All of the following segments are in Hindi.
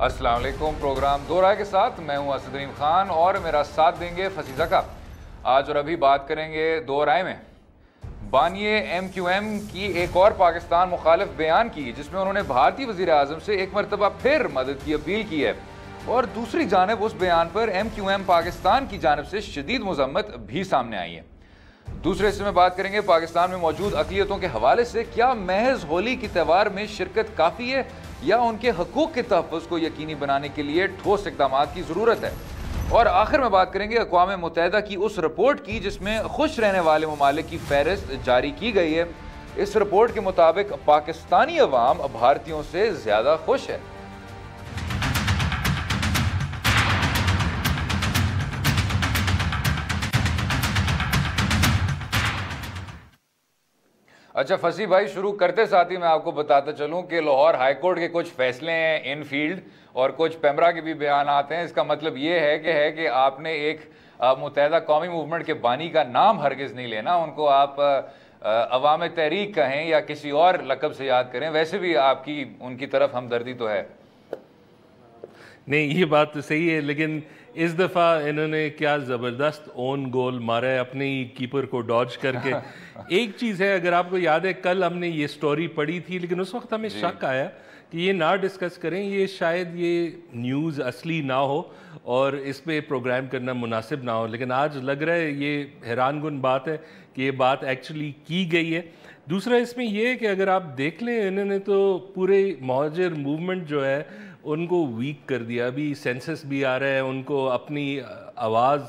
अस्सलाम वालेकुम। प्रोग्राम दो राय के साथ मैं हूं असदरीन खान और मेरा साथ देंगे फसीजा का। आज और अभी बात करेंगे दो राय में बानिए MQM की एक और पाकिस्तान मुखालिफ बयान की, जिसमें उन्होंने भारतीय वज़ीर आज़म से एक मरतबा फिर मदद की अपील की है और दूसरी जानब उस बयान पर MQM पाकिस्तान की जानब से शदीद मज़म्मत भी सामने आई है। दूसरे हिस्से में बात करेंगे पाकिस्तान में मौजूद अक़लियतों के हवाले से क्या महज होली की त्यौहार में शिरकत काफ़ी है या उनके हकूक़ के तहफ़्फ़ुज़ को यकीनी बनाने के लिए ठोस इक़दामात की ज़रूरत है। और आखिर में बात करेंगे अक़वाम मुत्तहिदा की उस रिपोर्ट की जिसमें खुश रहने वाले ममालिक की फहरिस्त जारी की गई है। इस रिपोर्ट के मुताबिक पाकिस्तानी अवाम भारतीयों से ज़्यादा खुश है। अच्छा फसी भाई, शुरू करते साथ ही मैं आपको बताता चलूं कि लाहौर हाई कोर्ट के कुछ फैसले हैं इन फील्ड और कुछ पेमरा के भी बयान आते हैं। इसका मतलब ये है कि आपने एक मुत्तहिदा कौमी मूवमेंट के बानी का नाम हरगिज़ नहीं लेना। उनको आप अवाम तहरीक कहें या किसी और लक़ब से याद करें, वैसे भी आपकी उनकी तरफ हमदर्दी तो है। नहीं, ये बात तो सही है, लेकिन इस दफ़ा इन्होंने क्या ज़बरदस्त ओन गोल मारा है अपने ही कीपर को डॉज करके। एक चीज़ है, अगर आपको याद है कल हमने ये स्टोरी पढ़ी थी, लेकिन उस वक्त हमें शक आया कि ये ना डिस्कस करें, ये शायद ये न्यूज़ असली ना हो और इस पे प्रोग्राम करना मुनासिब ना हो। लेकिन आज लग रहा है ये हैरानकुन बात है कि ये बात एक्चुअली की गई है। दूसरा इसमें यह है कि अगर आप देख लें, इन्होंने तो पूरे मुहाजिर मूवमेंट जो है उनको वीक कर दिया। अभी सेंसस भी आ रहा है, उनको अपनी आवाज़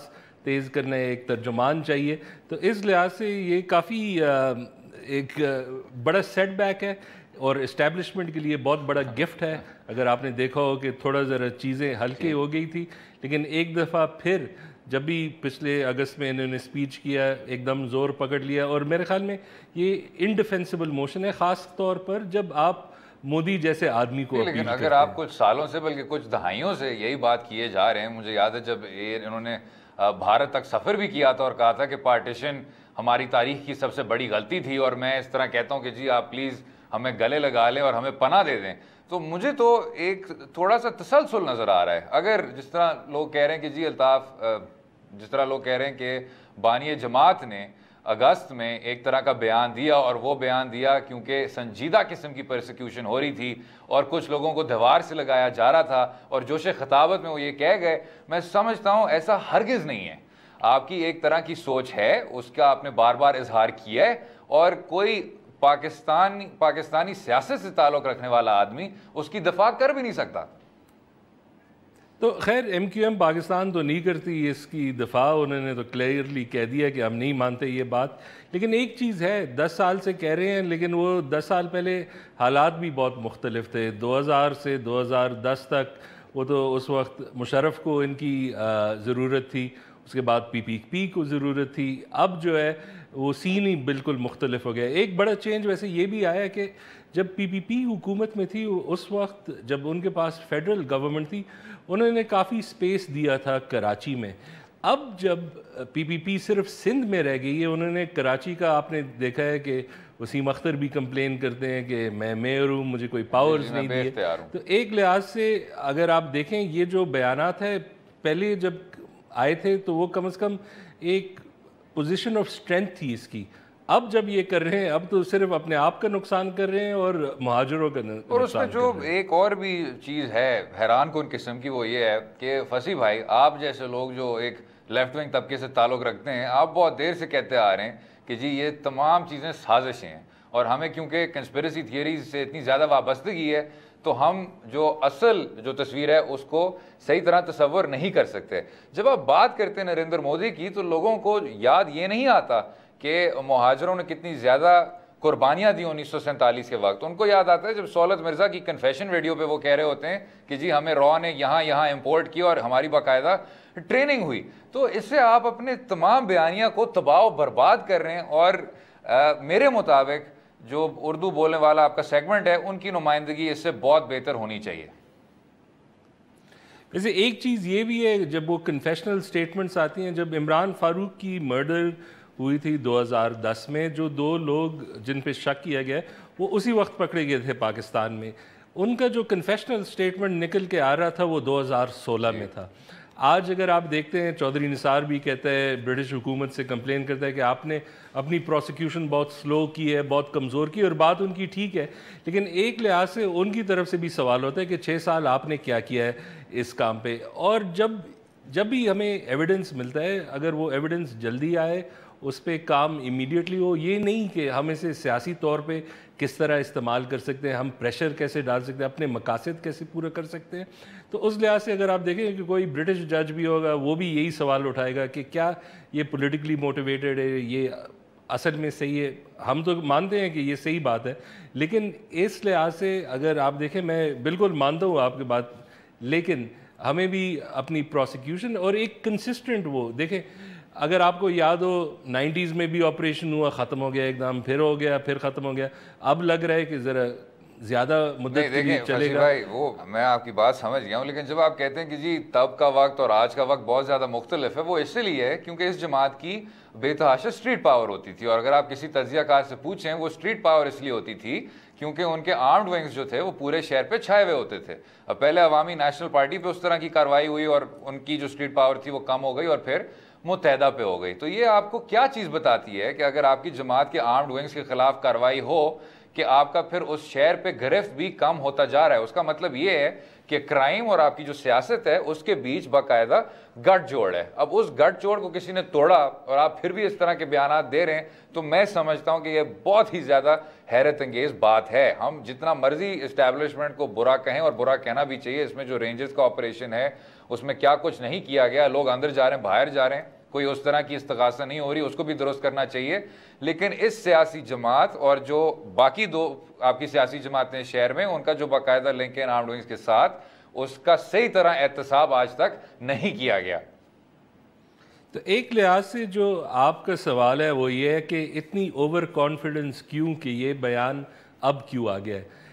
तेज़ करना है, एक तर्जुमान चाहिए। तो इस लिहाज से ये काफ़ी एक बड़ा सेटबैक है और इस्टेब्लिशमेंट के लिए बहुत बड़ा गिफ्ट है। अगर आपने देखा हो कि थोड़ा ज़रा चीज़ें हल्की हो गई थी, लेकिन एक दफ़ा फिर जब भी पिछले अगस्त में इन्होंने स्पीच किया एकदम ज़ोर पकड़ लिया। और मेरे ख़्याल में ये इनडिफेंसिबल मोशन है, ख़ास तौर पर जब आप मोदी जैसे आदमी को। लेकिन अगर आप कुछ सालों से बल्कि कुछ दहाइयों से यही बात किए जा रहे हैं, मुझे याद है जब इन्होंने भारत तक सफ़र भी किया था और कहा था कि पार्टीशन हमारी तारीख की सबसे बड़ी गलती थी और मैं इस तरह कहता हूँ कि जी आप प्लीज़ हमें गले लगा लें और हमें पनाह दे दें, तो मुझे तो एक थोड़ा सा तसलसल नज़र आ रहा है। अगर जिस तरह लोग कह रहे हैं कि जी अल्ताफ़, जिस तरह लोग कह रहे हैं कि बानी जमात ने अगस्त में एक तरह का बयान दिया और वो बयान दिया क्योंकि संजीदा किस्म की परसिक्यूशन हो रही थी और कुछ लोगों को दीवार से लगाया जा रहा था और जोश खिताबत में वो ये कह गए, मैं समझता हूँ ऐसा हरगिज़ नहीं है। आपकी एक तरह की सोच है, उसका आपने बार बार इजहार किया है और कोई पाकिस्तानी सियासत से ताल्लुक़ रखने वाला आदमी उसकी दफा कर भी नहीं सकता। तो खैर MQM पाकिस्तान तो नहीं करती इसकी दफ़ा, उन्होंने तो क्लियरली कह दिया कि हम नहीं मानते ये बात। लेकिन एक चीज़ है, 10 साल से कह रहे हैं, लेकिन वो 10 साल पहले हालात भी बहुत मुख्तलिफ थे। 2000 से 2010 तक वो तो उस वक्त मुशर्रफ को इनकी ज़रूरत थी, उसके बाद PPP को ज़रूरत थी। अब जो है वो सीन ही बिल्कुल मुख्तलिफ हो गया। एक बड़ा चेंज वैसे ये भी आया कि जब PPP हुकूमत में थी, उस वक्त जब उनके पास फेडरल गवर्नमेंट थी, उन्होंने काफ़ी स्पेस दिया था कराची में। अब जब PPP सिर्फ सिंध में रह गई है, उन्होंने कराची का, आपने देखा है कि वसीम अख्तर भी कंप्लेन करते हैं कि मैं मेयर हूँ, मुझे कोई पावर्स नहीं दिए। तो एक लिहाज से अगर आप देखें, ये जो बयानात है पहले जब आए थे तो वो कम से कम एक पोजीशन ऑफ स्ट्रेंथ थी इसकी। अब जब ये कर रहे हैं, अब तो सिर्फ अपने आप का नुकसान कर रहे हैं और मुहाजिरों का नुकसान। और उसमें जो एक और भी चीज़ है हैरान कुन किस्म की, वो ये है कि फसी भाई, आप जैसे लोग जो एक लेफ्ट विंग तबके से ताल्लुक़ रखते हैं, आप बहुत देर से कहते आ रहे हैं कि जी ये तमाम चीज़ें साजिशें हैं और हमें क्योंकि कंस्पिरेसी थियरीज से इतनी ज़्यादा वाबस्तगी है तो हम जो असल जो तस्वीर है उसको सही तरह तसव्वुर नहीं कर सकते। जब आप बात करते हैं नरेंद्र मोदी की, तो लोगों को याद ये नहीं आता कि मुहाजिरों ने कितनी ज़्यादा कुर्बानियाँ दी 1947 के वक्त। उनको याद आता है जब सौलत मिर्ज़ा की कन्फेशन वीडियो पे वो कह रहे होते हैं कि जी हमें रॉ ने यहाँ इम्पोर्ट किया और हमारी बाकायदा ट्रेनिंग हुई। तो इससे आप अपने तमाम बयानिया को तबाह बर्बाद कर रहे हैं और मेरे मुताबिक जो उर्दू बोलने वाला आपका सेगमेंट है, उनकी नुमाइंदगी इससे बहुत बेहतर होनी चाहिए। वैसे एक चीज़ ये भी है, जब वो कन्फेशनल स्टेटमेंट्स आती हैं, जब इमरान फारूक की मर्डर हुई थी 2010 में, जो 2 लोग जिन पे शक किया गया वो उसी वक्त पकड़े गए थे पाकिस्तान में, उनका जो कन्फेशनल स्टेटमेंट निकल के आ रहा था वो 2016 में था। आज अगर आप देखते हैं, चौधरी निसार भी कहता है, ब्रिटिश हुकूमत से कंप्लेन करता है कि आपने अपनी प्रोसिक्यूशन बहुत स्लो की है, बहुत कमज़ोर की, और बात उनकी ठीक है, लेकिन एक लिहाज से उनकी तरफ से भी सवाल होता है कि 6 साल आपने क्या किया है इस काम पे। और जब भी हमें एविडेंस मिलता है, अगर वो एविडेंस जल्दी आए, उस पर काम इमीडिएटली हो, ये नहीं कि हम इसे सियासी तौर पे किस तरह इस्तेमाल कर सकते हैं, हम प्रेशर कैसे डाल सकते हैं, अपने मकासद कैसे पूरा कर सकते हैं। तो उस लिहाज से अगर आप देखें कि कोई ब्रिटिश जज भी होगा, वो भी यही सवाल उठाएगा कि क्या ये पॉलिटिकली मोटिवेटेड है, ये असल में सही है। हम तो मानते हैं कि ये सही बात है, लेकिन इस लिहाज से अगर आप देखें, मैं बिल्कुल मानता हूँ आपकी बात, लेकिन हमें भी अपनी प्रोसिक्यूशन और एक कंसिस्टेंट वो देखें। अगर आपको याद हो 90s में भी ऑपरेशन हुआ, ख़त्म हो गया एकदम, फिर हो गया, फिर ख़त्म हो गया, अब लग रहा है कि ज़रा ज़्यादा मुद्दत के लिए चलेगा। भाई वो मैं आपकी बात समझ गया हूँ, लेकिन जब आप कहते हैं कि जी तब का वक्त और आज का वक्त बहुत ज़्यादा मुख्तलिफ है, वो इसलिए है क्योंकि इस जमात की बेतहाशा स्ट्रीट पावर होती थी। और अगर आप किसी तजियाकार से पूछें, वो स्ट्रीट पावर इसलिए होती थी क्योंकि उनके आर्म्ड विंग्स जो थे वो पूरे शहर पे छाए हुए होते थे। अब पहले अवामी नेशनल पार्टी पे उस तरह की कार्रवाई हुई और उनकी जो स्ट्रीट पावर थी वो कम हो गई और फिर मुत्तहदा पे हो गई। तो ये आपको क्या चीज़ बताती है कि अगर आपकी जमात के आर्म्ड विंग्स के खिलाफ कार्रवाई हो कि आपका फिर उस शहर पे गिरफ्त भी कम होता जा रहा है। उसका मतलब ये है कि क्राइम और आपकी जो सियासत है उसके बीच बाकायदा गठजोड़ है। अब उस गठजोड़ को किसी ने तोड़ा और आप फिर भी इस तरह के बयान दे रहे हैं, तो मैं समझता हूं कि यह बहुत ही ज़्यादा हैरत अंगेज़ बात है। हम जितना मर्जी इस्टेब्लिशमेंट को बुरा कहें, और बुरा कहना भी चाहिए, इसमें जो रेंजर्स का ऑपरेशन है उसमें क्या कुछ नहीं किया गया, लोग अंदर जा रहे हैं, बाहर जा रहे हैं, कोई उस तरह की इस्तगासा नहीं हो रही, उसको भी दुरुस्त करना चाहिए। लेकिन इस सियासी जमात और जो बाकी दो आपकी सियासी जमातें शहर में, उनका जो बाकायदा लिंक है आर्म्ड विंग्स के साथ, उसका सही तरह एहतसाब आज तक नहीं किया गया। तो एक लिहाज से जो आपका सवाल है वो ये है कि इतनी ओवर कॉन्फिडेंस क्यों, कि ये बयान अब क्यों आ गया है।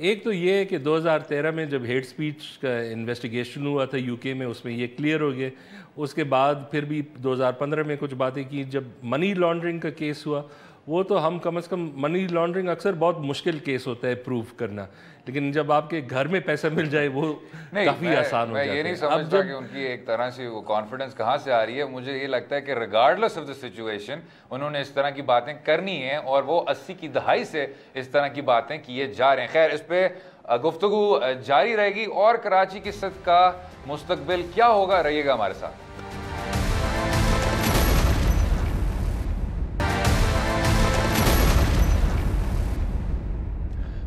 एक तो ये है कि 2013 में जब हेट स्पीच का इन्वेस्टिगेशन हुआ था यूके में, उसमें ये क्लियर हो गया। उसके बाद फिर भी 2015 में कुछ बातें की। जब मनी लॉन्ड्रिंग का केस हुआ, वो तो हम कम से कम, मनी लॉन्ड्रिंग अक्सर बहुत मुश्किल केस होता है प्रूव करना, लेकिन जब आपके घर में पैसा मिल जाए वो काफ़ी आसान हो जाता है। मैं ये नहीं समझता कि उनकी एक तरह से वो कॉन्फिडेंस कहाँ से आ रही है। मुझे ये लगता है कि रिगार्डलेस ऑफ द सिचुएशन उन्होंने इस तरह की बातें करनी है और वो 80 की दहाई से इस तरह की बातें किए जा रहे हैं। खैर, इस पर गुफ्तगू जारी रहेगी और कराची की सद का मुस्तकबिल क्या होगा, रहिएगा हमारे साथ।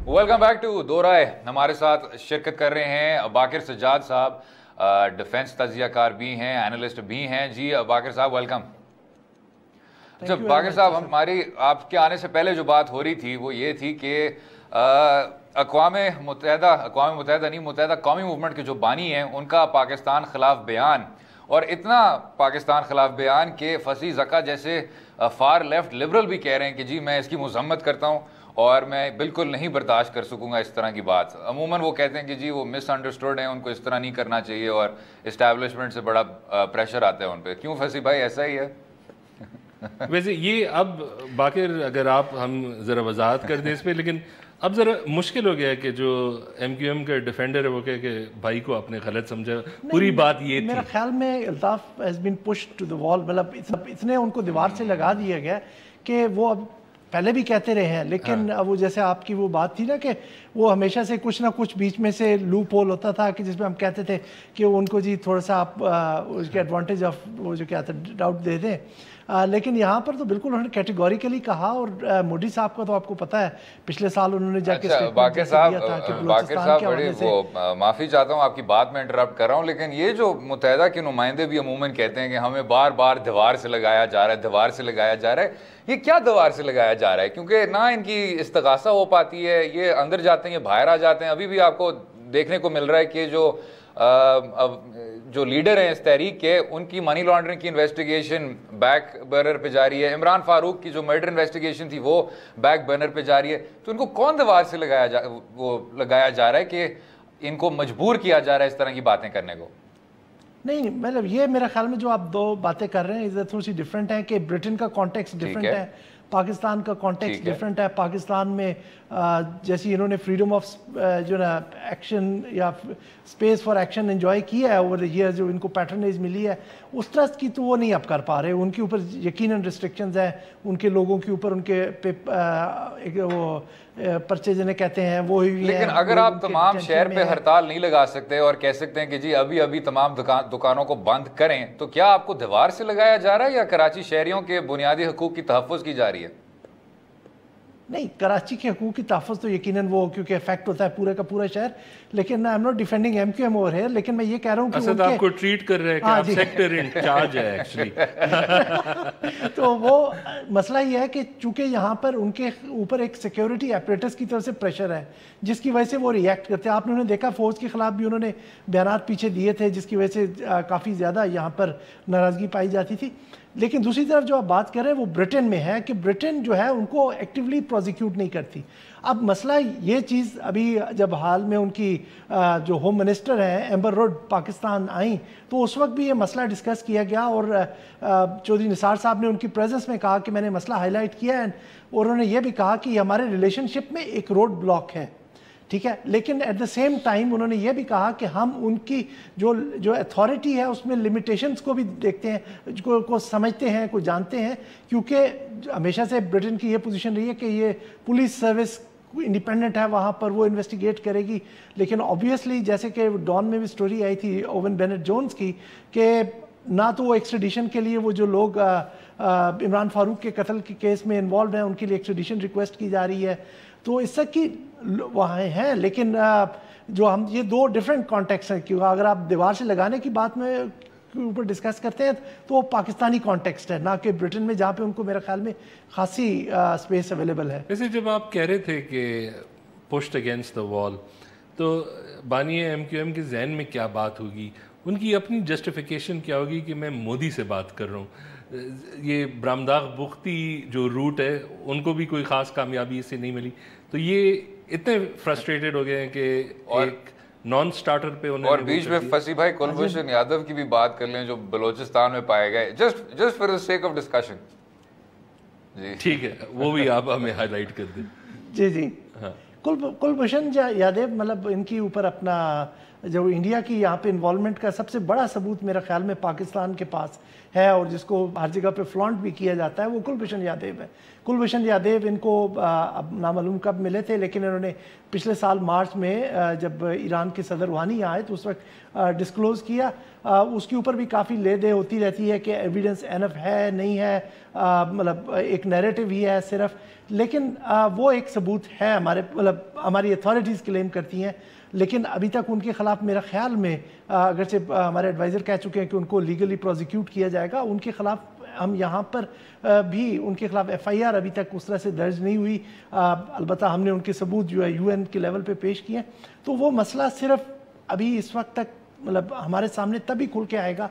वेलकम बैक टू दो राय। हमारे साथ शिरकत कर रहे हैं बाकिर सज्जाद साहब, डिफेंस तजियाकार भी हैं, एनालिस्ट भी हैं। जी बाकिर साहब, वेलकम। जब बाकिर साहब, हमारी आपके आने से पहले जो बात हो रही थी वो ये थी कि अक़वाम मुत्तहदा कौमी मूवमेंट के जो बानी हैं उनका पाकिस्तान खिलाफ बयान, और इतना पाकिस्तान खिलाफ बयान कि फसी ज़का जैसे फार लेफ्ट लिबरल भी कह रहे हैं कि जी मैं इसकी मजम्मत करता हूँ और मैं बिल्कुल नहीं बर्दाश्त कर सकूंगा इस तरह की बात। अमूमन वो कहते हैं कि जी वो मिसअंडरस्टूड हैं, उनको इस तरह नहीं करना चाहिए और इस्टेब्लिशमेंट से बड़ा प्रेशर आता है उन पर। क्यों फसी भाई, ऐसा ही है? वैसे ये अब बाकिर अगर आप हम ज़रा वजाहत कर दें इस पर, लेकिन अब ज़रा मुश्किल हो गया है कि जो MQM का डिफेंडर है वो कहे कि भाई को आपने गलत समझा। पूरी बात ये थी, मेरा ख्याल में Altaf has been pushed to the wall, मतलब इतने उनको दीवार से लगा दिया गया कि वो अब पहले भी कहते रहे हैं, लेकिन अब वो जैसे आपकी वो बात थी ना कि वो हमेशा से कुछ ना कुछ बीच में से लूप होल होता था कि जिसमें हम कहते थे कि उनको जी थोड़ा सा आप उसके एडवांटेज ऑफ वो जो क्या था डाउट दे दें। लेकिन यहाँ पर तो बिल्कुल उन्होंने कैटेगोरिकली कहा, और मोदी साहब का तो आपको पता है पिछले साल उन्होंने जाके बाकिर साहब बड़े वो माफ़ी चाहता हूँ आपकी बात में इंटरप्ट कर रहा हूँ, लेकिन ये जो मुत्तहदा के नुमाइंदे भी अमूमन कहते हैं कि हमें बार बार दीवार से लगाया जा रहा है, दीवार से लगाया जा रहा है। ये क्या दीवार से लगाया जा रहा है? क्योंकि ना इनकी इस्तगासा हो पाती है, ये अंदर जाते हैं, ये बाहर आ जाते हैं। अभी भी आपको देखने को मिल रहा है कि जो लीडर हैं इस तहरीक के, उनकी मनी लॉन्ड्रिंग की इन्वेस्टिगेशन बैक बर्नर पे जारी है। इमरान फारूक की जो मर्डर इन्वेस्टिगेशन थी वो बैक बर्नर पे जारी है। तो इनको कौन दीवार से लगाया जा रहा है कि इनको मजबूर किया जा रहा है इस तरह की बातें करने को? नहीं, मतलब ये मेरा ख्याल में जो आप दो बातें कर रहे हैं थोड़ी सी डिफरेंट है कि ब्रिटेन का कॉन्टेक्स्ट डिफरेंट है, पाकिस्तान का कॉन्टेक्स्ट डिफरेंट है। पाकिस्तान में जैसे इन्होंने फ्रीडम ऑफ जो ना एक्शन या स्पेस फॉर एक्शन एंजॉय किया है ओवर द ईयर्स, जो इनको पैटर्नेज मिली है, उस तरह की तो वो नहीं अब कर पा रहे। उनके ऊपर यकीनन रिस्ट्रिक्शंस हैं, उनके लोगों के ऊपर उनके वो पर्चे जिन्हें कहते हैं वो ही। लेकिन अगर आप तमाम शहर पे हड़ताल नहीं लगा सकते और कह सकते हैं कि जी अभी अभी तमाम दुकानों को बंद करें, तो क्या आपको दीवार से लगाया जा रहा है या कराची शहरियों के बुनियादी हकूक की तहफ़्फ़ुज़ की जा रही है? नहीं, कराची के हकूक़ की तहफ़्फ़ुज़ तो यकीनन वो, क्योंकि इफेक्ट होता है पूरे का पूरा शहर। लेकिन I am not defending MQM over here, लेकिन मैं ये कह रहा हूँ कि असद आपको ट्रीट कर रहे हैं कि आप सेक्टर इंचार्ज है एक्चुअली। तो वो मसला ये है कि चूंकि यहाँ पर उनके ऊपर एक सिक्योरिटी एपरेटस की तरफ से प्रेशर है, जिसकी वजह से वो रिएक्ट करते हैं। आपने उन्हें देखा फ़ौज के खिलाफ भी उन्होंने बयान पीछे दिए थे, जिसकी वजह से काफ़ी ज़्यादा यहाँ पर नाराज़गी पाई जाती थी। लेकिन दूसरी तरफ जो आप बात कर रहे हैं वो ब्रिटेन में है कि ब्रिटेन जो है उनको एक्टिवली प्रोसिक्यूट नहीं करती। अब मसला ये चीज़ अभी जब हाल में उनकी जो होम मिनिस्टर हैं एम्बर रोड पाकिस्तान आई, तो उस वक्त भी ये मसला डिस्कस किया गया और चौधरी निसार साहब ने उनकी प्रेजेंस में कहा कि मैंने मसला हाईलाइट किया है, और उन्होंने ये भी कहा कि हमारे रिलेशनशिप में एक रोड ब्लॉक है, ठीक है। लेकिन एट द सेम टाइम उन्होंने ये भी कहा कि हम उनकी जो अथॉरिटी है उसमें लिमिटेशंस को भी देखते हैं, को समझते हैं, को जानते हैं, क्योंकि हमेशा से ब्रिटेन की ये पोजीशन रही है कि ये पुलिस सर्विस इंडिपेंडेंट है, वहाँ पर वो इन्वेस्टिगेट करेगी। लेकिन ऑब्वियसली जैसे कि डॉन में भी स्टोरी आई थी ओवन बेनेट जोन्स की, कि ना तो वो एक्सट्रेडिशन के लिए वो जो लोग इमरान फारूक के कत्ल के केस में इन्वॉल्व हैं उनके लिए एक्सट्रेडिशन रिक्वेस्ट की जा रही है। तो इससे कि वहाँ हैं, लेकिन जो हम ये दो डिफरेंट कॉन्टेक्स्ट हैं, क्योंकि अगर आप दीवार से लगाने की बात में के ऊपर डिस्कस करते हैं तो पाकिस्तानी कॉन्टेक्स्ट है, ना कि ब्रिटेन में, जहाँ पे उनको मेरे ख्याल में खासी स्पेस अवेलेबल है। वैसे जब आप कह रहे थे कि पुश्ड अगेंस्ट द वॉल, तो बानिए MQM के जहन में क्या बात होगी, उनकी अपनी जस्टिफिकेशन क्या होगी कि मैं मोदी से बात कर रहा हूँ। ये बरामदाग बुख्ती जो रूट है उनको भी कोई ख़ास कामयाबी इससे नहीं मिली, तो ये इतने फ्रस्ट्रेटेड हो गए हैं कि एक नॉन स्टार्टर पे उन्होंने। और बीच में फसी भाई कुलभूषण यादव की भी बात कर लें जो बलोचिस्तान में पाए गए, just for the sake of discussion. जी ठीक है, वो भी आप हमें हाईलाइट कर दें। जी जी हाँ। कुलभूषण यादव मतलब इनकी ऊपर अपना जो इंडिया की यहाँ पे इन्वॉल्वमेंट का सबसे बड़ा सबूत मेरे ख्याल में पाकिस्तान के पास है, और जिसको हर जगह पे फ्लॉन्ट भी किया जाता है, वो कुलभूषण यादव है। कुलभूषण यादव इनको अब नामालूम कब मिले थे, लेकिन इन्होंने पिछले साल मार्च में जब ईरान के सदर रूहानी आए तो उस वक्त डिस्क्लोज़ किया। उसके ऊपर भी काफ़ी ले दे होती रहती है कि एविडेंस एनफ है नहीं है, मतलब एक नैरेटिव ही है सिर्फ, लेकिन वो एक सबूत है हमारे, मतलब हमारी अथॉरिटीज़ क्लेम करती हैं। लेकिन अभी तक उनके खिलाफ मेरा ख्याल में अगरचे हमारे एडवाइज़र कह चुके हैं कि उनको लीगली प्रोसिक्यूट किया जाएगा, उनके खिलाफ हम यहाँ पर भी उनके खिलाफ FIR अभी तक उस तरह से दर्ज नहीं हुई। अलबत्ता हमने उनके सबूत जो है UN के लेवल पे पेश किए। तो वो मसला सिर्फ अभी इस वक्त तक मतलब हमारे सामने तभी खुल के आएगा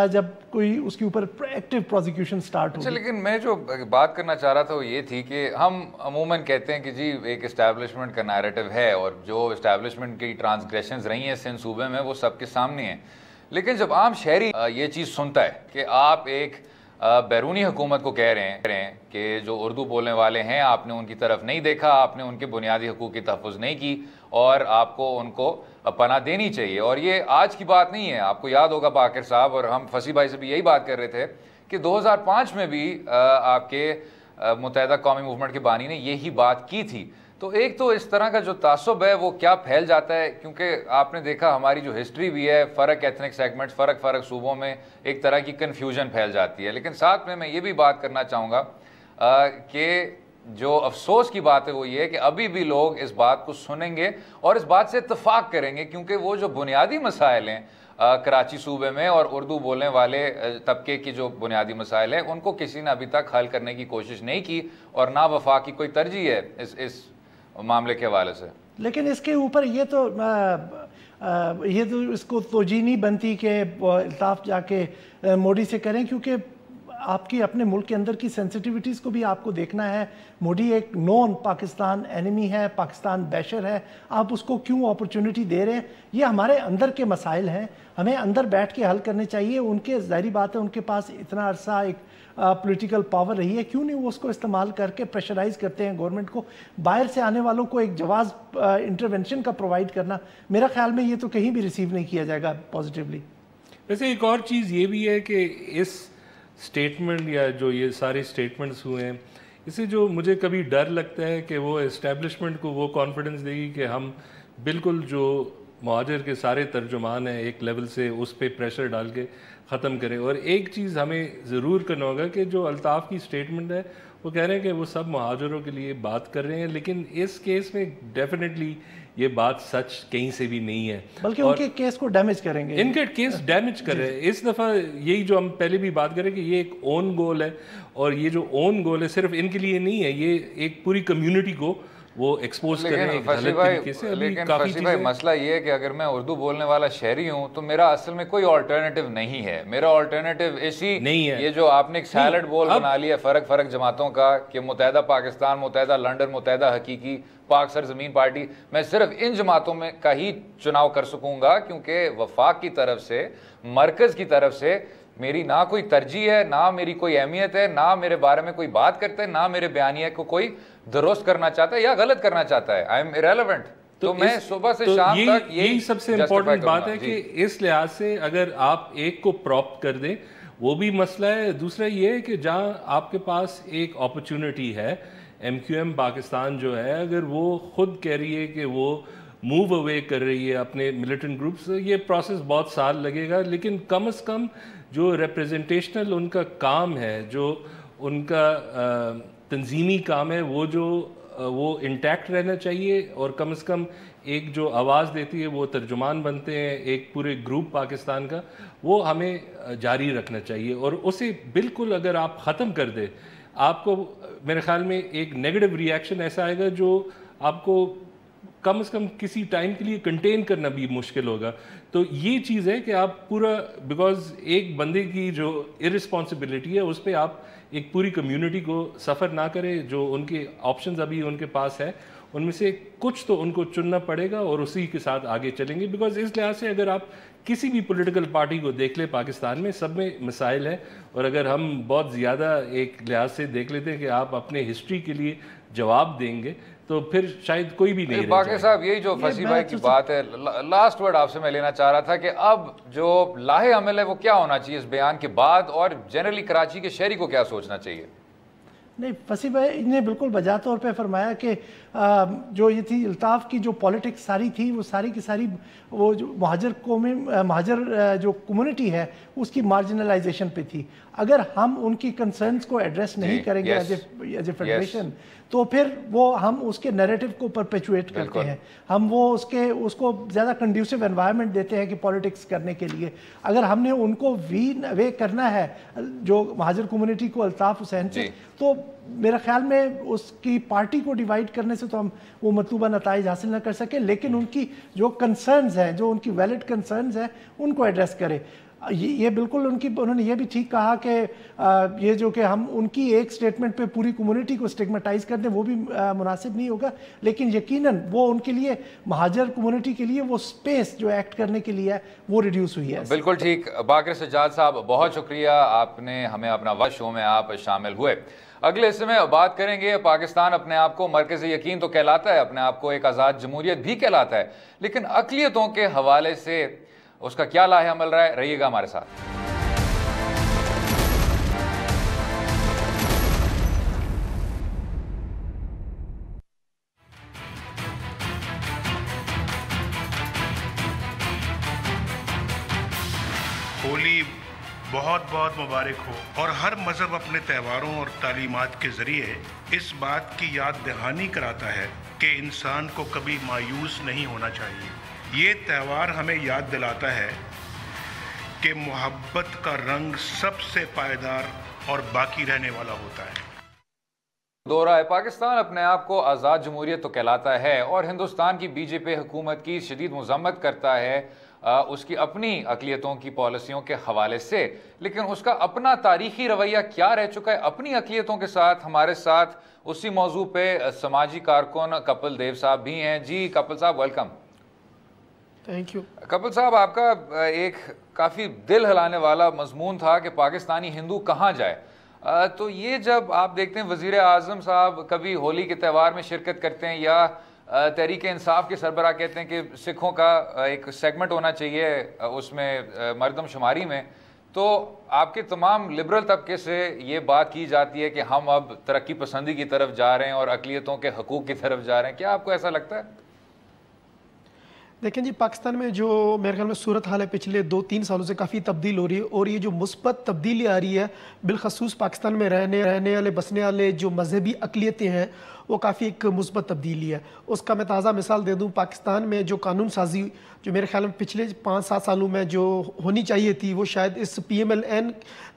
जब कोई उसके ऊपर एक्टिव प्रोसिक्यूशन स्टार्ट हो। लेकिन मैं जो बात करना चाह रहा था वो ये थी कि हम अमूमन कहते हैं कि जी एक इस्टेब्लिशमेंट का नैरेटिव है और जो इस्टेब्लिशमेंट की ट्रांसग्रेशंस रही हैं सिंध सूबे में वो सबके सामने हैं। लेकिन जब आम शहरी ये चीज़ सुनता है कि आप एक बैरूनी हुकूमत को कह रहे हैं कि जो उर्दू बोलने वाले हैं आपने उनकी तरफ नहीं देखा, आपने उनके बुनियादी हकूक़ की तहफ़्फ़ुज़ नहीं की और आपको उनको पनाह देनी चाहिए। और ये आज की बात नहीं है, आपको याद होगा बाकिर साहब और हम फसी भाई से भी यही बात कर रहे थे कि 2005 में भी आपके मुत्तहिदा कौमी मूवमेंट के बानी ने यही बात की थी। तो एक तो इस तरह का जो तासुब है वो क्या फैल जाता है, क्योंकि आपने देखा हमारी जो हिस्ट्री भी है, फ़र्क एथनिक सेगमेंट्स, फ़र्क सूबों में एक तरह की कन्फ्यूजन फैल जाती है। लेकिन साथ में मैं ये भी बात करना चाहूँगा कि जो अफसोस की बात है वो ये है कि अभी भी लोग इस बात को सुनेंगे और इस बात से इत्तफाक करेंगे, क्योंकि वो जो बुनियादी मसाइल हैं कराची सूबे में और उर्दू बोलने वाले तबके की जो बुनियादी मसाइल हैं उनको किसी ने अभी तक हल करने की कोशिश नहीं की और ना वफा की कोई तरजीह है इस मामले के हवाले से। लेकिन इसके ऊपर ये तो इसको तोजी नहीं बनती कि इल्ताफ जाके मोदी से करें, क्योंकि आपकी अपने मुल्क के अंदर की सेंसिटिविटीज़ को भी आपको देखना है। मोदी एक नॉन पाकिस्तान एनिमी है, पाकिस्तान बैशर है, आप उसको क्यों अपॉर्चुनिटी दे रहे हैं? ये हमारे अंदर के मसाइल हैं, हमें अंदर बैठ के हल करने चाहिए। उनके ज़ाहिरी बात है, उनके पास इतना अरसा एक पॉलिटिकल पावर रही है, क्यों नहीं वो उसको इस्तेमाल करके प्रेशराइज करते हैं गवर्नमेंट को, बाहर से आने वालों को एक जवाज़ इंटरवेंशन का प्रोवाइड करना। मेरा ख्याल में ये तो कहीं भी रिसीव नहीं किया जाएगा पॉजिटिवली। वैसे एक और चीज़ ये भी है कि इस स्टेटमेंट या जो ये सारे स्टेटमेंट्स हुए हैं, इससे जो मुझे कभी डर लगता है कि वो इस्टेब्लिशमेंट को वो कॉन्फिडेंस देगी कि हम बिल्कुल जो मुहाजिर के सारे तर्जुमान हैं एक लेवल से उस पर प्रेशर डाल के ख़त्म करें। और एक चीज़ हमें ज़रूर करना होगा कि जो अल्ताफ़ की स्टेटमेंट है वो कह रहे हैं कि वो सब मुहाजिरों के लिए बात कर रहे हैं, लेकिन इस केस में डेफिनेटली ये बात सच कहीं से भी नहीं है, बल्कि उनके केस को डैमेज करेंगे, इनके केस डैमेज कर रहे हैं। इस दफ़ा यही जो हम पहले भी बात करें कि ये एक ओन गोल है, और ये जो ओन गोल है सिर्फ इनके लिए नहीं है, ये एक पूरी कम्युनिटी को वो एक्सपोज करें एक गलत तरीके से। लेकिन फसी भाई मसला ये है कि अगर मैं उर्दू बोलने वाला शहरी हूँ तो मेरा असल में कोई ऑल्टरनेटिव नहीं है। मेरा ऑल्टरनेटिव इसी नहीं है, ये जो आपने एक सैलड बोल बना लिया फर्क जमातों का कि मुत्तहदा पाकिस्तान, मुत्तहदा लंदन, मुत्तहदा हकीकी, पाक सरजमीन पार्टी, मैं सिर्फ इन जमातों में का ही चुनाव कर सकूंगा क्योंकि वफाक की तरफ से, मरकज़ की तरफ से मेरी ना कोई तरजीह है, ना मेरी कोई अहमियत है, ना मेरे बारे में कोई बात करता है, ना मेरे बयानिया को कोई दुरुस्त करना चाहता है या गलत करना चाहता है। I am irrelevant. तो मैं सुबह से शाम तक यही सबसे इम्पोर्टेंट बात है कि इस लिहाज से अगर आप एक को प्रॉप कर दें वो भी मसला है। दूसरा ये है कि जहाँ आपके पास एक अपॉर्चुनिटी है, MQM पाकिस्तान जो है, अगर वो खुद कह रही है कि वो मूव अवे कर रही है अपने मिलिटेंट ग्रुप से, ये प्रोसेस बहुत साल लगेगा, लेकिन कम से कम जो रिप्रेजेंटेशनल उनका काम है, जो उनका तंजीमी काम है, वो इंटैक्ट रहना चाहिए। और कम से कम एक जो आवाज़ देती है वो तर्जुमान बनते हैं एक पूरे ग्रुप पाकिस्तान का, वो हमें जारी रखना चाहिए। और उसे बिल्कुल अगर आप ख़त्म कर दे, आपको मेरे ख्याल में एक नेगेटिव रिएक्शन ऐसा आएगा जो आपको कम से कम किसी टाइम के लिए कंटेन करना भी मुश्किल होगा। तो ये चीज़ है कि आप पूरा, बिकॉज एक बंदे की जो इरिस्पॉन्सिबिलिटी है उस पर आप एक पूरी कम्युनिटी को सफ़र ना करें। जो उनके ऑप्शंस अभी उनके पास है उनमें से कुछ तो उनको चुनना पड़ेगा और उसी के साथ आगे चलेंगे। बिकॉज इस लिहाज से अगर आप किसी भी पॉलिटिकल पार्टी को देख ले पाकिस्तान में, सब में मसाइल हैं। और अगर हम बहुत ज़्यादा एक लिहाज से देख लेते हैं कि आप अपने हिस्ट्री के लिए जवाब देंगे तो फिर शायद कोई भी नहीं। बाकी साहब यही जो फसी भाई की बात है, लास्ट वर्ड आपसे मैं लेना चाह रहा था कि अब जो लाहे अमल है वो क्या होना चाहिए इस बयान के बाद, और जनरली कराची के शहरी को क्या सोचना चाहिए? नहीं, फसी भाई ने बिल्कुल बजा तौर पे फरमाया कि जो ये थी अल्ताफ़ की जो पॉलिटिक्स सारी थी वो सारी की सारी वो जो महाजर जो कम्युनिटी है उसकी मार्जिनलाइजेशन पे थी। अगर हम उनकी कंसर्न्स को एड्रेस नहीं करेंगे एज ए फेडरेशन तो फिर वो हम उसके नैरेटिव को परपेचुएट करते हैं, हम वो उसको ज़्यादा कंड्यूसिव एनवायरनमेंट देते हैं कि पॉलिटिक्स करने के लिए। अगर हमने उनको वे करना है जो महाजर कम्युनिटी को अल्ताफ़ हुसैन से, तो मेरा ख्याल में उसकी पार्टी को डिवाइड करने से तो हम वो मतलूबा नताइज हासिल ना कर सके, लेकिन उनकी जो कंसर्न्स हैं, जो उनकी वैलिड कंसर्न्स हैं, उनको एड्रेस करें। ये बिल्कुल उन्होंने ये भी ठीक कहा कि ये जो कि हम उनकी एक स्टेटमेंट पे पूरी कम्युनिटी को स्टिग्मेटाइज कर दें वो भी मुनासिब नहीं होगा, लेकिन यकीनन वो उनके लिए, महाजर कम्युनिटी के लिए वो स्पेस जो एक्ट करने के लिए है वो रिड्यूस हुई है। बिल्कुल ठीक। बाकर सज्जाद साहब बहुत शुक्रिया, आपने हमें अपना वक्त शो में आप शामिल हुए। अगले हिस्से में बात करेंगे, पाकिस्तान अपने आप को मरकज़ यकीन तो कहलाता है, अपने आप को एक आज़ाद जमहूरियत भी कहलाता है, लेकिन अक़लियतों के हवाले से उसका क्या लाहे अमल रहा है। रहिएगा हमारे साथ। होली बहुत बहुत मुबारक हो और हर मजहब अपने त्योहारों और तालीमात के जरिए इस बात की याद दहानी कराता है कि इंसान को कभी मायूस नहीं होना चाहिए। ये त्यौहार हमें याद दिलाता है कि मोहब्बत का रंग सबसे पायदार और बाकी रहने वाला होता है। दौरा है, पाकिस्तान अपने आप को आज़ाद जमहूरियत तो कहलाता है और हिंदुस्तान की बीजेपी हुकूमत की शदीद मज़म्मत करता है उसकी अपनी अक़लियतों की पॉलिसियों के हवाले से, लेकिन उसका अपना तारीखी रवैया क्या रह चुका है अपनी अक़लियतों के साथ। हमारे साथ उसी मौजू पे समाजी कारकुन कपिल देव साहब भी हैं। जी कपिल साहब, वेलकम। Thank you. कपिल साहब, आपका एक काफ़ी दिल हिलाने वाला मजमून था कि पाकिस्तानी हिंदू कहाँ जाए। तो ये जब आप देखते हैं वज़ीर आज़म साहब कभी होली के त्यौहार में शिरकत करते हैं या तहरीक इंसाफ के सरबराह कहते हैं कि सिखों का एक सेगमेंट होना चाहिए उसमें मरदमशुमारी में, तो आपके तमाम लिबरल तबके से ये बात की जाती है कि हम अब तरक्की पसंदी की तरफ जा रहे हैं और अक़लियतों के हकूक़ की तरफ जा रहे हैं। क्या आपको ऐसा लगता है? देखें जी, पाकिस्तान में जो मेरे ख्याल में सूरत हाल है पिछले 2-3 सालों से काफ़ी तब्दील हो रही है, और ये जो मुस्बत तब्दीली आ रही है बिलखसूस पाकिस्तान में रहने वाले बसने वाले जो मजहबी अक़लियतें हैं वो काफ़ी एक मुस्बत तब्दीली है। उसका मैं ताज़ा मिसाल दे दूँ, पाकिस्तान में जो कानून साजी जो मेरे ख्याल में पिछले 5-7 सालों में जो होनी चाहिए थी वो शायद इस PMLN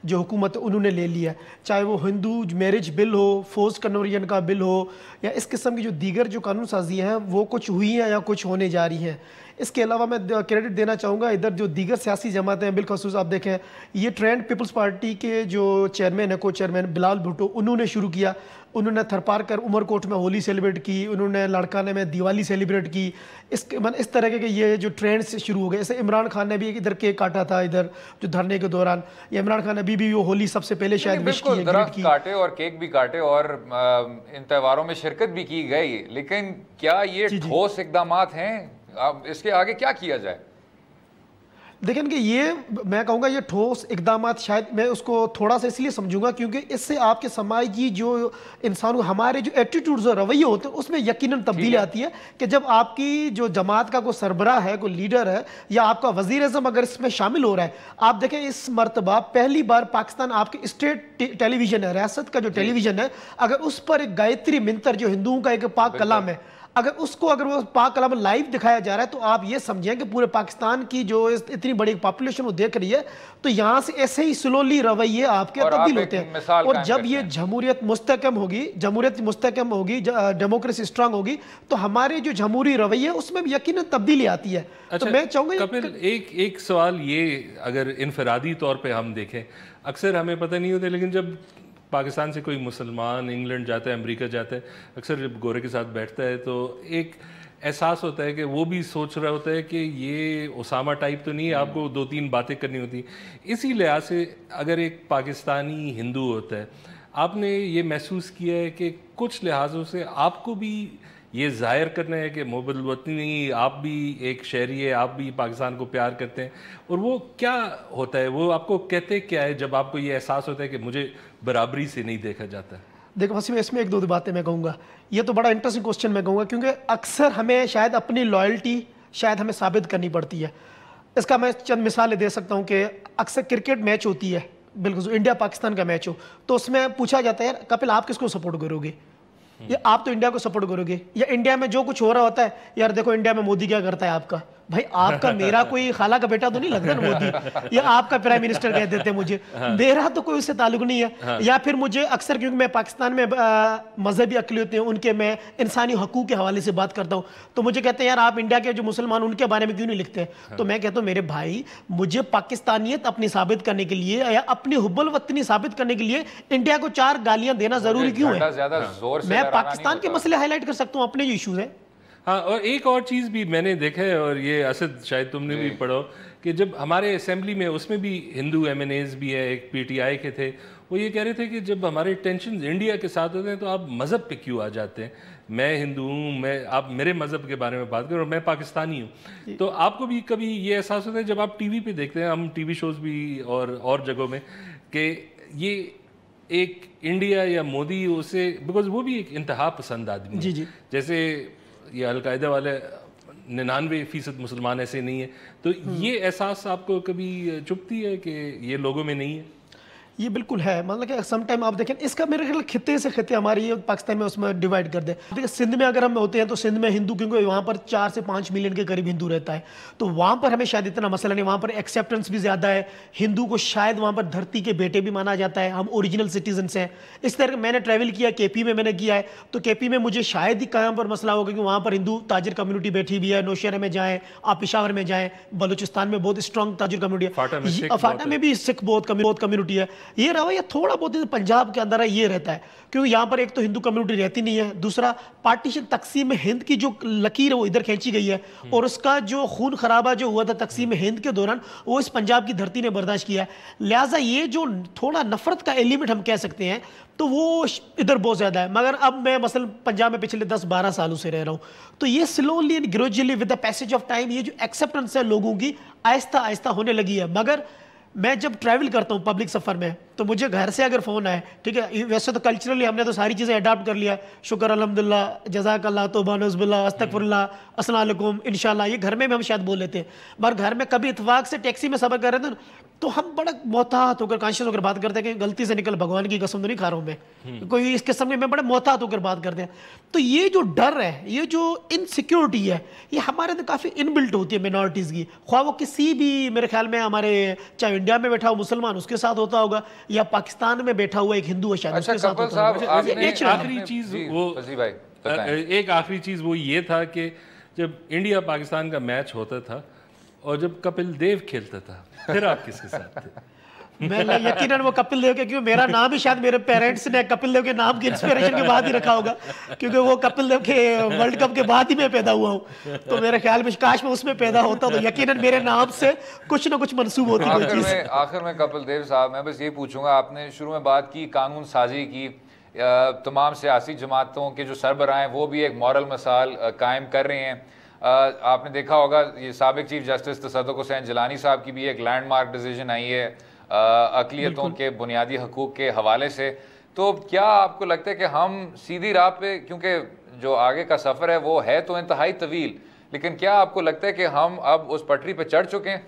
जो हुकूमत है उन्होंने ले लिया है। चाहे वो हिंदू मैरिज बिल हो, फोर्स कन्वर्जन का बिल हो, या इस किस्म की जो दीगर जो कानून साजी हैं वो कुछ हुई हैं या कुछ होने जा रही हैं। इसके अलावा मैं क्रेडिट देना चाहूँगा इधर जो दीगर सियासी जमातें हैं, बिलखसूस आप देखें ये ट्रेंड पीपल्स पार्टी के जो चेयरमैन है, को चेयरमैन बिलाल भुट्टो, उन्होंने शुरू किया। उन्होंने थरपारकर उमरकोट में होली सेलिब्रेट की, उन्होंने लड़काने में दिवाली सेलिब्रेट की। इस तरह के ये जो ट्रेंड्स शुरू हो गए। जैसे इमरान खान ने भी इधर केक काटा था इधर जो धरने के दौरान, या इमरान खान ने भी वो होली सबसे पहले शायद विश की, दरख्त काटे और केक भी काटे और इन त्योहारों में शिरकत भी की गई, लेकिन क्या ये ठोस इकदामात हैं? अब इसके आगे क्या किया जाए? देखें कि ये मैं कहूँगा ये ठोस इकदामात शायद मैं उसको थोड़ा सा इसलिए समझूंगा क्योंकि इससे आपके समाजी जो इंसानों हमारे जो एटीट्यूड्स और रवैये होते हैं उसमें यकीनन तब्दीली आती है कि जब आपकी जो जमात का कोई सरबराह है, कोई लीडर है, या आपका वज़ीर आज़म अगर इसमें शामिल हो रहा है। आप देखें इस मरतबा पहली बार पाकिस्तान आपके स्टेट टेलीविज़न है, रियासत का जो टेलीविज़न है, अगर उस पर एक गायत्री मंत्र जो हिंदुओं का एक पाक कलाम है, अगर वो पाक कलाम लाइव दिखाया जा रहा है तो आप ये समझें कि पूरे पाकिस्तान की जो इतनी बड़ी पॉपुलेशन वो देख रही है, तो यहाँ से ऐसे ही स्लोली रवैये आपके तब्दील होते हैं। और जब ये जमहूरियत मुस्तहकम होगी, डेमोक्रेसी स्ट्रांग होगी, तो हमारे जो जमहूरी रवैये उसमें भी यकीनन तब्दीली आती है। अच्छा, तो मैं चाहूँगा कपिल एक सवाल ये, अगर इनफरादी तौर पर हम देखें, अक्सर हमें पता नहीं होता, लेकिन जब पाकिस्तान से कोई मुसलमान इंग्लैंड जाता है, अमेरिका जाता है, अक्सर जब गोरे के साथ बैठता है तो एक एहसास होता है कि वो भी सोच रहा होता है कि ये उसामा टाइप तो नहीं है, आपको 2-3 बातें करनी होती। इसी लिहाज से अगर एक पाकिस्तानी हिंदू होता है, आपने ये महसूस किया है कि कुछ लिहाजों से आपको भी ये जाहिर करना है कि मोहब्बत वतनी, आप भी एक शहरी है, आप भी पाकिस्तान को प्यार करते हैं, और वो क्या होता है, वो आपको कहते क्या है जब आपको ये एहसास होता है कि मुझे बराबरी से नहीं देखा जाता? देखो वसीम, इसमें 1-2 बातें मैं कहूँगा। ये तो बड़ा इंटरेस्टिंग क्वेश्चन मैं कहूँगा, क्योंकि अक्सर हमें शायद अपनी लॉयल्टी शायद हमें साबित करनी पड़ती है। इसका मैं चंद मिसालें दे सकता हूँ कि अक्सर क्रिकेट मैच होती है, बिल्कुल इंडिया पाकिस्तान का मैच हो, तो उसमें पूछा जाता है कपिल आप किसको सपोर्ट करोगे? या आप तो इंडिया को सपोर्ट करोगे, या इंडिया में जो कुछ हो रहा होता है, यार देखो इंडिया में मोदी क्या करता है आपका, भाई आपका मेरा कोई खाला का बेटा तो नहीं लगता ना मोदी, या आपका प्राइम मिनिस्टर कह देते हैं मुझे, मेरा तो कोई उससे ताल्लुक नहीं है। या फिर मुझे अक्सर, क्योंकि मैं पाकिस्तान में मजहबी अक़लियतें उनके मैं इंसानी हकूक़ के हवाले से बात करता हूँ, तो मुझे कहते हैं यार आप इंडिया के जो मुसलमान उनके बारे में क्यों नहीं लिखते? तो मैं कहता हूँ मेरे भाई, मुझे पाकिस्तानियत अपनी साबित करने के लिए या अपनी हुब्बुल वतनी साबित करने के लिए इंडिया को 4 गालियाँ देना जरूरी क्यों है? मैं पाकिस्तान के मसले हाईलाइट कर सकता हूँ, अपने जो इशूज़ हैं। हाँ, और एक और चीज़ भी मैंने देखा है, और ये असद शायद तुमने भी पढ़ो, कि जब हमारे असेंबली में उसमें भी हिंदू MNAs भी है, एक PTI के थे, वो ये कह रहे थे कि जब हमारे टेंशन इंडिया के साथ होते हैं तो आप मज़हब पे क्यों आ जाते हैं? मैं हिंदू हूँ, आप मेरे मज़हब के बारे में बात करो, मैं पाकिस्तानी हूँ। तो आपको भी कभी ये एहसास होता है जब आप TV पे देखते हैं, हम TV शोज़ भी और जगहों में, कि ये एक इंडिया या मोदी उसे, बिकॉज वो भी एक इंतहा पसंद आदमी है, जैसे ये अलकायदा वाले 99% मुसलमान ऐसे नहीं है, तो ये एहसास आपको कभी चुभती है कि ये लोगों में नहीं है? ये बिल्कुल है, मतलब कि सम टाइम आप देखें इसका मेरे ख्याल खिते से खिते हमारी पाकिस्तान में उसमें डिवाइड कर दे। देखिए सिंध में अगर हम होते हैं तो सिंध में हिंदू, क्योंकि वहाँ पर 4 से 5 मिलियन के करीब हिंदू रहता है, तो वहाँ पर हमें शायद इतना मसला नहीं, वहाँ पर एक्सेप्टेंस भी ज़्यादा है, हिंदू को शायद वहाँ पर धरती के बेटे भी माना जाता है, हम ओरिजिनल सिटीजन्स हैं। इस तरह मैंने ट्रैवल किया, KP में मैंने किया है, तो KP में मुझे शायद ही कहाँ पर मसला होगा कि वहाँ पर हिंदू ताजिर कम्युनिटी बैठी हुई है। नौशहरा में जाएँ, आप पेशावर में जाएँ, बलूचिस्तान में बहुत स्ट्रॉन्ग ताजिर कम्युनिटी है, फाटा में भी सिख बहुत कम्युनिटी है। ये रवैया थोड़ा बहुत पंजाब के अंदर है, ये रहता है, क्योंकि यहाँ पर एक तो हिंदू कम्युनिटी रहती नहीं है, दूसरा पार्टीशन तकसीम हिंद की जो लकीर है वो इधर खींची गई है, और उसका जो खून खराबा जो हुआ था तकसीम हिंद के दौरान वो इस पंजाब की धरती ने बर्दाश्त किया है। लिहाजा ये जो थोड़ा नफरत का एलिमेंट हम कह सकते हैं तो वो इधर बहुत ज़्यादा है। मगर अब मैं मसलन पंजाब में पिछले 10-12 सालों से रह रहा हूँ, तो ये slowly and gradually with the passage of time ये जो एक्सेप्टेंस है लोगों की आहिस्ता आहिस्ता होने लगी है। मगर मैं जब ट्रैवल करता हूँ पब्लिक सफ़र में, तो मुझे घर से अगर फ़ोन आए, ठीक है, वैसे तो कल्चरली हमने तो सारी चीज़ें अडॉप्ट कर लिया, शुक्र अल्हम्दुलिल्लाह, जज़ाकल्लाह, तौबा नज़बिल्लाह, अस्तगफिरुल्लाह, अस्सलाम वालेकुम, इंशाल्लाह, ये घर में भी हम शायद बोल लेते हैं। मगर घर में कभी इत्तेफाक से टैक्सी में सफ़र कर रहे थे तो हम बड़ा मोहतात होकर, कॉन्शियस होकर बात करते हैं कि गलती से निकल, भगवान की कसम तो नहीं खा रहा हूँ मैं, कोई इस किस्म में बड़े मोहतात होकर बात करते हैं। तो ये जो डर है, ये जो इनसिक्योरिटी है, ये हमारे अंदर काफ़ी इनबिल्ट होती है मिनॉरिटीज़ की, ख्वाह वो किसी भी, मेरे ख्याल में हमारे चाहे इंडिया में बैठा हो मुसलमान उसके साथ होता होगा, या पाकिस्तान में बैठा हुआ एक हिंदू है शायद उसके साथ होता होगा। आखिरी चीज़ वो, एक आखिरी चीज़ वो ये था कि जब इंडिया पाकिस्तान का मैच होता था और जब कपिल देव खेलता था, फिर आप किसके साथ थे? मैं यकीनन वो कपिल देव के, क्योंकि मेरा नाम ही शायद मेरे पेरेंट्स ने कपिल देव के नाम की इंस्पिरेशन के बाद ही रखा होगा, क्योंकि वो कपिल देव के वर्ल्ड कप के बाद ही मैं पैदा हुआ हूँ, तो मेरे ख्याल में काश मैं उसमें पैदा होता तो यकीनन मेरे नाम से कुछ ना कुछ मंसूब होती कोई चीज़। आखिर में कपिल देव साहब, मैं बस ये पूछूंगा, आपने शुरू में बात की कानून साजी की, तमाम सियासी जमातों के जो सरबराह हैं वो भी एक मॉरल मिसाल कायम कर रहे हैं। आपने देखा होगा ये साबिक चीफ जस्टिस तसद्दुक़ हुसैन जिलानी साहब की भी एक लैंडमार्क डिसीजन आई है अक़लियतों के बुनियादी हकूक़ के हवाले से। तो क्या आपको लगता है कि हम सीधी राह पे, क्योंकि जो आगे का सफ़र है वो है तो इंतहाई तवील, लेकिन क्या आपको लगता है कि हम अब उस पटरी पे चढ़ चुके हैं?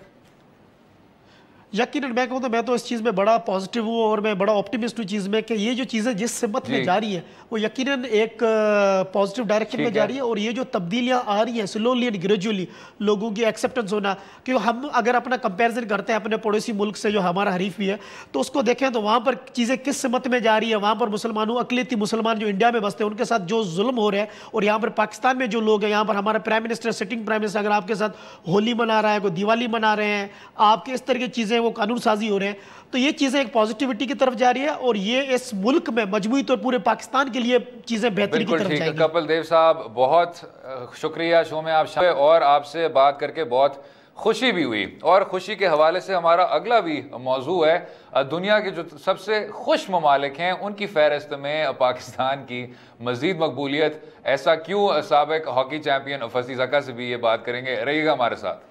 यकीनन मैं कहूँ तो मैं तो इस चीज़ में बड़ा पॉजिटिव हूँ और मैं बड़ा ऑप्टिमिस्ट हूँ चीज़ में कि ये जो चीज़ें जिस सिमत में जा रही है वो यकीनन एक पॉजिटिव डायरेक्शन में जा रही है, और ये जो तब्दीलियाँ आ रही हैं स्लोली एंड ग्रेजुअली, लोगों की एक्सेप्टेंस होना, क्योंकि हम अगर अपना कंपैरिजन करते हैं अपने पड़ोसी मुल्क से जो हमारा हरीफ भी है, तो उसको देखें तो वहाँ पर चीज़ें किस सिमत में जा रही है। वहाँ पर मुसलमानों, अक़लियती मुसलमान जो इंडिया में बसते हैं उनके साथ जो जुल्म हो रहा है, और यहाँ पर पाकिस्तान में जो लोग हैं, यहाँ पर हमारा prime minister, sitting prime minister अगर आपके साथ होली मना रहा है, कोई दिवाली मना रहे हैं, आपके इस तरह की चीज़ें वो कानून साजी हो रहे हैं, तो ये चीज़ें एक पॉजिटिविटी की तरफ जा रही है, और ये इस मुल्क में मजमूई तौर पूरे पाकिस्तान के लिए चीज़ें बेहतरी की तरफ जाएंगी। कपिल देव साहब, बहुत शुक्रिया शो में आप शामिल, और आपसे बात करके बहुत खुशी भी हुई, और खुशी के हवाले से हमारा अगला भी मौजू है दुनिया के जो सबसे खुश ममालिक हैं उनकी फहरिस्त में पाकिस्तान की मज़ीद मकबूलियत। ऐसा क्यों? साबिक हॉकी चैम्पियन फसी ज़का से भी ये बात करेंगे, रहिएगा हमारे साथ।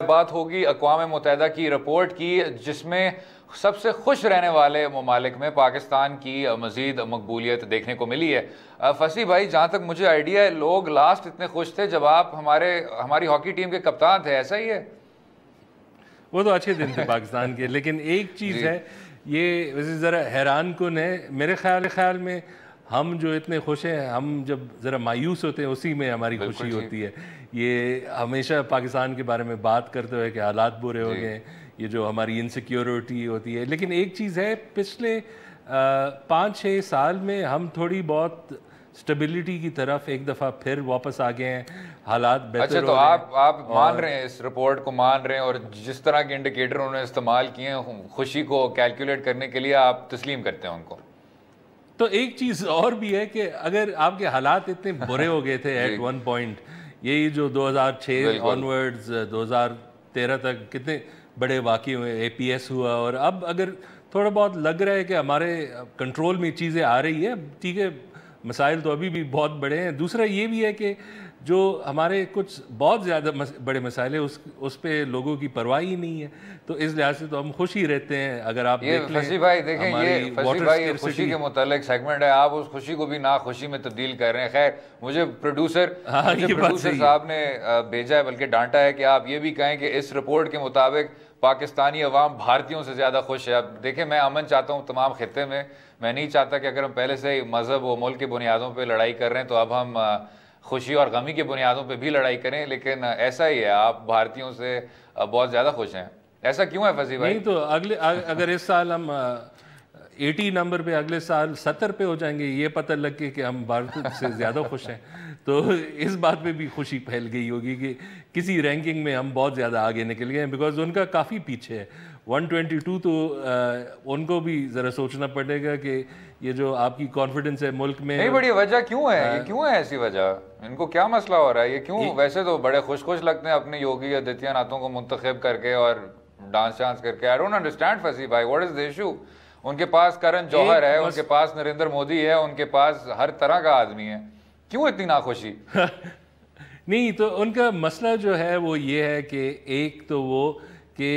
बात होगी अक़वाम मुत्तहिदा की रिपोर्ट की, जिसमें सबसे खुश रहने वाले ममालिक में पाकिस्तान की मज़ीद मकबूलियत देखने को मिली है। फसी भाई, जहाँ तक मुझे आइडिया है, लोग लास्ट इतने खुश थे जब आप हमारी हॉकी टीम के कप्तान थे, ऐसा ही है? वो तो अच्छे दिन थे पाकिस्तान के, लेकिन एक चीज़ है, ये वैसे ज़रा हैरान कुन है मेरे ख्याल में, हम जो इतने खुश हैं, हम जब ज़रा मायूस होते हैं उसी में हमारी खुशी होती है। ये हमेशा पाकिस्तान के बारे में बात करते हुए कि हालात बुरे हो गए, ये जो हमारी इनसिक्योरिटी होती है, लेकिन एक चीज़ है, पिछले 5-6 साल में हम थोड़ी बहुत स्टेबिलिटी की तरफ एक दफ़ा फिर वापस आ गए हैं, हालात बेहतर। अच्छा, तो आप मान रहे हैं, इस रिपोर्ट को मान रहे हैं, और जिस तरह के इंडिकेटर उन्होंने इस्तेमाल किए हैं खुशी को कैलकुलेट करने के लिए, आप तस्लीम करते हैं उनको? तो एक चीज़ और भी है कि अगर आपके हालात इतने बुरे हो गए थे एट वन पॉइंट, यही जो 2006 ऑनवर्ड्स 2013 तक कितने बड़े वाक़े हुए, APS हुआ, और अब अगर थोड़ा बहुत लग रहा है कि हमारे कंट्रोल में चीज़ें आ रही है, ठीक है, मसाइल तो अभी भी बहुत बड़े हैं। दूसरा ये भी है कि जो हमारे कुछ बहुत ज़्यादा बड़े मसाइल है उस पे लोगों की परवाह ही नहीं है। तो इस लिहाज से तो हम खुश ही रहते हैं। अगर आप ये फसी भाई देखें, ये फसी भाई खुशी के मुतालिक सेगमेंट है, आप उस खुशी को भी ना खुशी में तब्दील कर रहे हैं। खैर मुझे प्रोड्यूसर साहब ने भेजा है, बल्कि डांटा है कि आप ये भी कहें कि इस रिपोर्ट के मुताबिक पाकिस्तानी अवाम भारतीयों से ज़्यादा खुश है। अब देखें, मैं अमन चाहता हूँ तमाम खित्ते में। मैं नहीं चाहता कि अगर हम पहले से ही मज़हब व मुल्क की बुनियादों पर लड़ाई कर रहे हैं तो अब हम खुशी और गमी की बुनियादों पे भी लड़ाई करें, लेकिन ऐसा ही है, आप भारतीयों से बहुत ज़्यादा खुश हैं। ऐसा क्यों है फसी भाई? नहीं तो अगर इस साल हम 80 नंबर पे, अगले साल 70 पे हो जाएंगे, ये पता लग के कि हम भारत से ज़्यादा खुश हैं, तो इस बात पे भी खुशी फैल गई होगी कि किसी रैंकिंग में हम बहुत ज़्यादा आगे निकल गए हैं। बिकॉज उनका काफ़ी पीछे है 122, तो उनको भी ज़रा सोचना पड़ेगा कि ये जो आपकी कॉन्फिडेंस है मुल्क में, नहीं बड़ी वजह क्यों है? ये क्यों है ऐसी वजह? इनको क्या मसला हो रहा है? ये क्यों? वैसे तो बड़े खुश लगते हैं अपने योगी आदित्यनाथों को मुंतखब करके और डांस करके। आई डोंट अंडरस्टैंड फसी भाई, व्हाट इज द इशू? उनके पास करण जौहर है, उनके पास नरेंद्र मोदी है, उनके पास हर तरह का आदमी है, क्यों इतनी नाखुशी? नहीं तो उनका मसला जो है वो ये है कि एक तो वो कि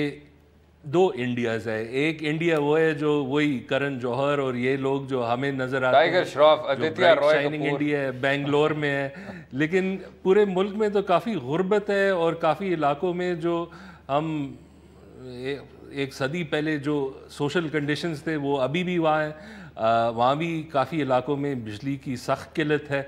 दो इंडियाज है। एक इंडिया वो है जो वही करण जौहर और ये लोग जो हमें नजर आते हैं, tiger Shroff, Aditya Roy shining India है, बेंगलोर में है, लेकिन पूरे मुल्क में तो काफ़ी गुर्बत है और काफ़ी इलाकों में जो हम एक सदी पहले जो सोशल कंडीशंस थे वो अभी भी वहाँ हैं। वहाँ भी काफ़ी इलाकों में बिजली की सख्त किल्लत है।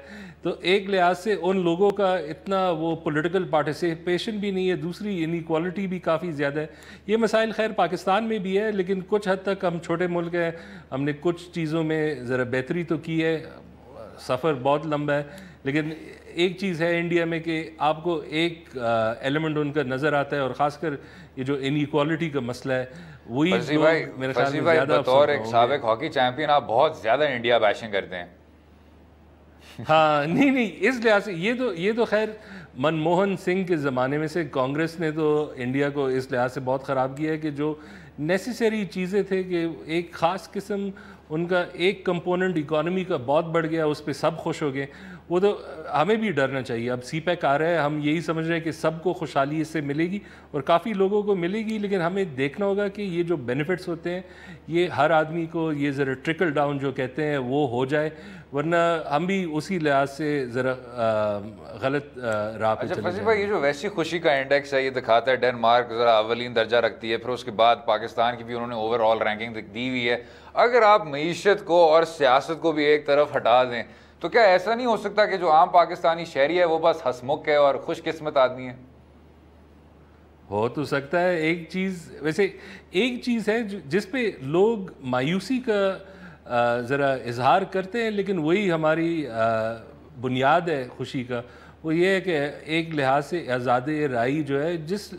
तो एक लिहाज से उन लोगों का इतना वो पॉलिटिकल पार्टिसिपेशन भी नहीं है, दूसरी इनइक्वालिटी भी काफ़ी ज़्यादा है। ये मसाइल खैर पाकिस्तान में भी है, लेकिन कुछ हद तक हम छोटे मुल्क हैं, हमने कुछ चीज़ों में ज़रा बेहतरी तो की है, सफ़र बहुत लंबा है। लेकिन एक चीज़ है इंडिया में कि आपको एक एलिमेंट उनका नज़र आता है, और ख़ासकर ये जो इनइक्वालिटी का मसला है वही मेरे ख्याल में ज़्यादा। बतौर एक साबिक हॉकी चैंपियन आप बहुत ज़्यादा इंडिया बैशिंग करते हैं। हाँ नहीं इस लिहाज से ये तो खैर मनमोहन सिंह के ज़माने में से कांग्रेस ने तो इंडिया को इस लिहाज से बहुत ख़राब किया है कि जो नेसेसरी चीज़ें थे कि एक ख़ास किस्म उनका एक कंपोनेंट इकोनॉमी का बहुत बढ़ गया, उस पर सब खुश हो गए। वो तो हमें भी डरना चाहिए। अब CPEC आ रहा है, हम यही समझ रहे हैं कि सबको खुशहाली इससे मिलेगी और काफ़ी लोगों को मिलेगी, लेकिन हमें देखना होगा कि ये जो बेनिफिट्स होते हैं ये हर आदमी को, ये ज़रा ट्रिकल डाउन जो कहते हैं वो हो जाए, वरना हम भी उसी लिहाज से ज़रा गलत राह पे चले जाएंगे। भाई ये जो वैसी खुशी का इंडेक्स है ये दिखाता है डेनमार्क ज़रा अवलीन दर्जा रखती है, फिर उसके बाद पाकिस्तान की भी उन्होंने ओवरऑल रैंकिंग दी हुई है। अगर आप मईशत को और सियासत को भी एक तरफ हटा दें तो क्या ऐसा नहीं हो सकता कि जो आम पाकिस्तानी शहरी है वो बस हंसमुख है और खुशकिस्मत आदमी है? हो तो सकता है। एक चीज़ है जिस पे लोग मायूसी का ज़रा इजहार करते हैं, लेकिन वही हमारी बुनियाद है खुशी का। वो ये है कि एक लिहाज से आज़ादी राय जो है, जिस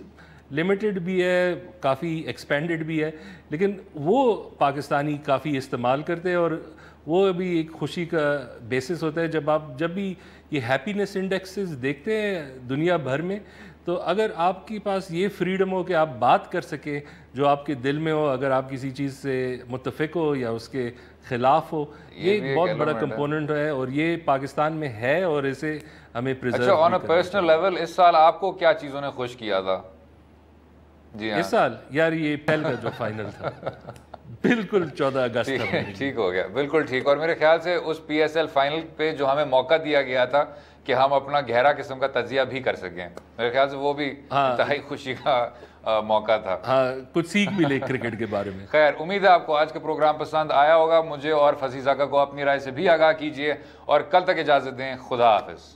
लिमिटेड भी है, काफ़ी एक्सपेंडेड भी है, लेकिन वो पाकिस्तानी काफ़ी इस्तेमाल करते हैं, और वो भी एक खुशी का बेसिस होता है। जब भी ये हैप्पीनेस इंडेक्सेस देखते हैं दुनिया भर में, तो अगर आपके पास ये फ्रीडम हो कि आप बात कर सके जो आपके दिल में हो, अगर आप किसी चीज़ से मुत्तफिक हो या उसके ख़िलाफ़ हो, ये एक बहुत बड़ा कंपोनेंट है और ये पाकिस्तान में है और इसे हमें प्रिजर्व। अच्छा, ऑन अ पर्सनल लेवल इस साल आपको क्या चीज़ों ने खुश किया था? जी हाँ, इस साल यार ये पहल का जो फाइनल था बिल्कुल 14 अगस्त ठीक हो गया, बिल्कुल ठीक। और मेरे ख्याल से उस PSL फाइनल पे जो हमें मौका दिया गया था कि हम अपना गहरा किस्म का तजिया भी कर सकें, मेरे ख्याल से वो भी इंतहाई खुशी का मौका था। हाँ, कुछ सीख मिले क्रिकेट के बारे में। खैर, उम्मीद है आपको आज का प्रोग्राम पसंद आया होगा। मुझे और फसीज़ा को अपनी राय से भी आगाह कीजिए और कल तक इजाज़त दें। खुदा हाफिज़।